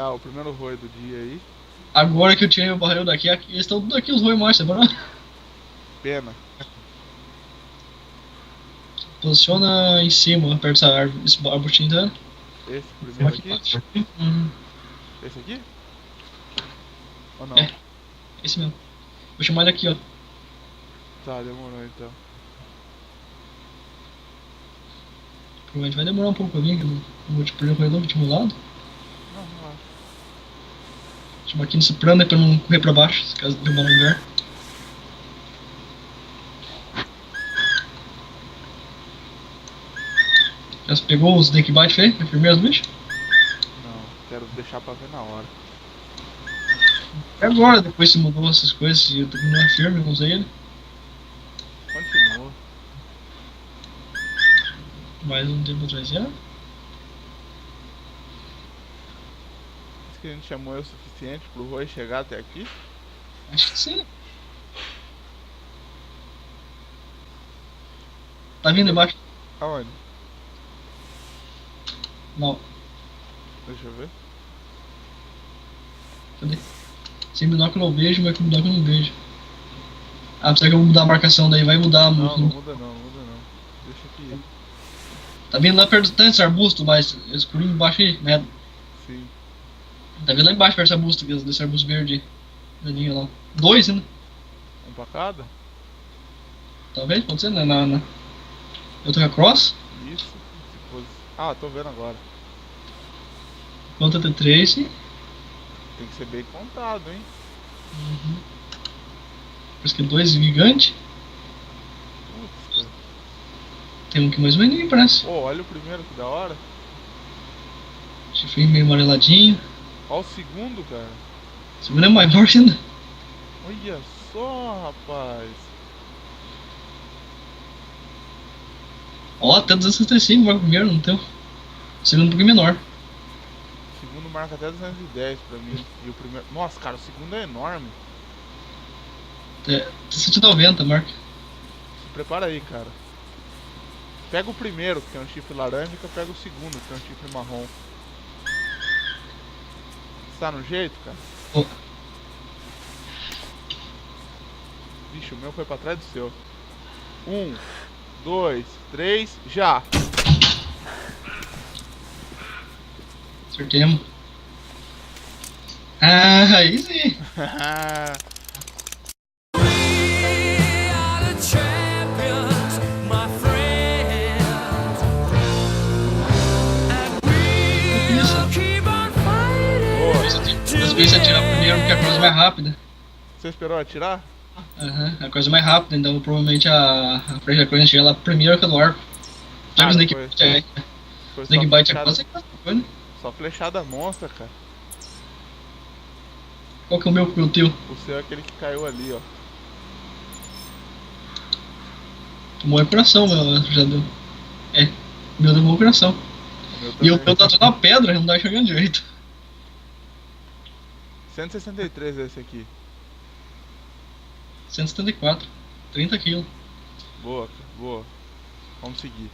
pegar o primeiro roi do dia aí. Agora que eu tirei o barril daqui, eles estão tudo aqui, os roi machos, bora. Pena. Posiciona em cima, perto dessa árvore, esse arbutinho, tá? Esse primeiro aqui? Embaixo. Esse aqui? Ou não? É, esse mesmo. Vou chamar ele aqui, ó. Tá, demorou então. Provavelmente vai demorar um pouco pra vir, que eu não vou te perder o corredor do último lado. Não, relaxa. Chama aqui nesse plano aí pra não correr pra baixo, se caso derrubar no lugar. Já se pegou os Snake Bite, Fê? É primeiro bicho? Não, quero deixar pra ver na hora. É agora, depois se mudou essas coisas, e eu tô não é firme, eu não usei ele. Continua. Mais um tempo atrás já. Acho que a gente chamou o suficiente pro Roy chegar até aqui. Acho que sim. Tá vindo embaixo? Aonde? Não, Deixa eu ver. cadê? Sem binóculo eu vejo, mas com binóculo eu não vejo. Ah, será que eu vou mudar a marcação daí? Vai mudar Não, muito. não muda não, muda não. Deixa aqui. Tá vindo lá perto desse arbusto, mas escurinho embaixo aí, né? Sim. Tá vindo lá embaixo perto desse arbusto, desse arbusto verde. Verdinho lá. Dois ainda. Um pra cada? Talvez, pode ser, né? Eu tô com a cross. Isso. Se fosse... Ah, tô vendo agora. Conta T3. Tem que ser bem contado, hein? Parece que dois gigantes. Putz, cara. Tem um que mais ou menos parece. Pô, olha o primeiro, que da hora. Chifrinho meio amareladinho. Olha o segundo, cara. O segundo é maior ainda. Olha só, rapaz. Ó, até 265 vai pro primeiro, não tem. O segundo um pouquinho menor. O segundo marca até 210 pra mim. E o primeiro... Nossa, cara, o segundo é enorme. É, 190 marca. Se prepara aí, cara. Pega o primeiro, que é um chifre laranja, que eu pego o segundo, que é um chifre marrom. Tá no jeito, cara? Ó, Vixe, o meu foi pra trás do seu. 1, 2, 3, já! acertemos. Ah, aí sim. Às vezes você atirar primeiro porque a coisa é mais rápida. Você esperou atirar? Aham, a coisa é mais rápida, então provavelmente a Freja Coisa chega lá primeiro que a do arco. Já que o Snake foi- Bite é. Foi Snake só Bite é flechada, quase coisa. só flechada monstra, cara. Qual que é o meu teu? O seu é aquele que caiu ali, ó. Tomou é coração, meu, já deu. É, o meu tomou coração. O meu E o também. meu tá toda pedra, não tá enxergando direito. 163 esse aqui. 174, 30 quilos. Boa, cara, boa. Vamos seguir.